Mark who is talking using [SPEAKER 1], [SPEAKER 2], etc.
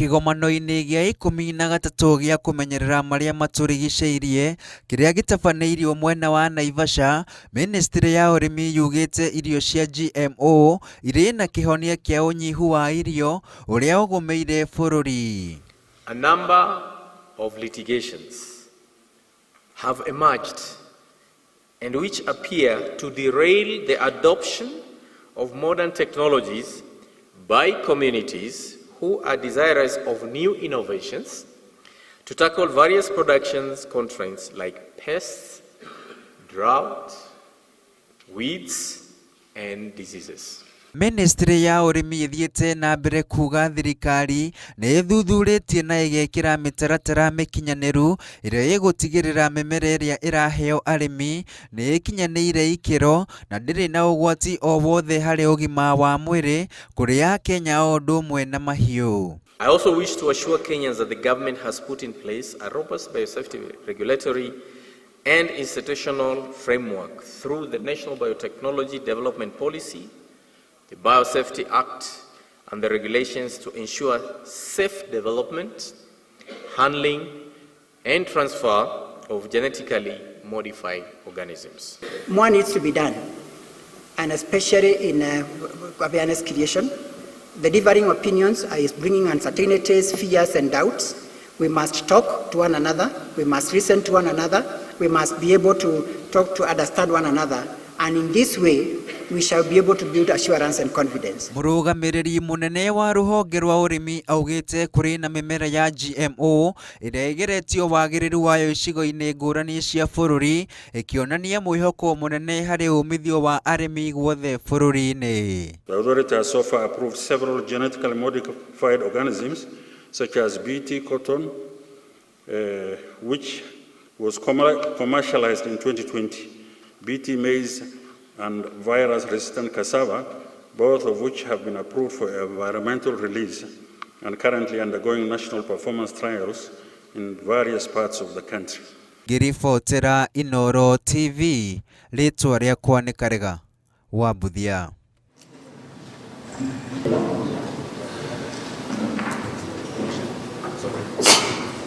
[SPEAKER 1] Kĩgomano-inĩ gĩa 13 gĩa kũmenyerera marĩa matũrigicĩirie kĩrĩa gĩtabanĩirio mwena wa Naivasha, Ministry ya ũrĩmi yugĩte irio cia GMO irĩ na kĩhonia kĩa ũnyihu wa irio ũrĩa ũgũmĩire bũrũri.
[SPEAKER 2] A number of litigations have emerged and which appear to derail the adoption of modern technologies by communities who are desirous of new innovations to tackle various production constraints like pests, drought, weeds, and diseases.
[SPEAKER 1] Ministry ya ũrĩmi ĩthiĩte na mbere kuga thirikari nĩ ĩthuthurĩtie na ĩgekĩra mĩtaratara mĩkinyanĩru ĩrĩa ĩgũtigĩrĩra mĩmera ĩrĩa ĩraheo arĩmi nĩ ĩkinyanĩire ikĩro na ndĩrĩ na ũgwati o wothe harĩ ũgima wa mwĩrĩ kũrĩ Akenya o ũndũ ũmwe na mahiũ.
[SPEAKER 2] I also wish to assure Kenyans that the government has put in place a robust biosafety regulatory and institutional framework through the National Biotechnology Development Policy, the Biosafety Act, and the regulations to ensure safe development, handling, and transfer of genetically modified organisms.
[SPEAKER 3] More needs to be done, and especially in awareness creation. Delivering opinions is bringing uncertainties, fears, and doubts. We must talk to one another. We must listen to one another. We must be able to talk to understand one another. And in this way, we shall be able to build assurance and confidence.
[SPEAKER 1] Mũrũgamĩrĩri mũnene wa rũhonge rwa ũrĩmi augĩte kũrĩ na mĩmera ya GMO ĩrĩa ĩgeretio wagĩrĩru wayo icigo-inĩ ngũrani cia bũrũri, ĩkĩonania mwĩhoko mũnene harĩ umithio wa arĩmi guothe bũrũri-inĩ.
[SPEAKER 4] The authority has so far approved several genetically modified organisms such as BT cotton, which was commercialized in 2020, BT maize, and virus-resistant cassava, both of which have been approved for environmental release and currently undergoing national performance trials in various parts of the country.
[SPEAKER 1] Ngĩribotera Inooro TV, rĩtwa rĩakwa nĩ Karega wa Buthia.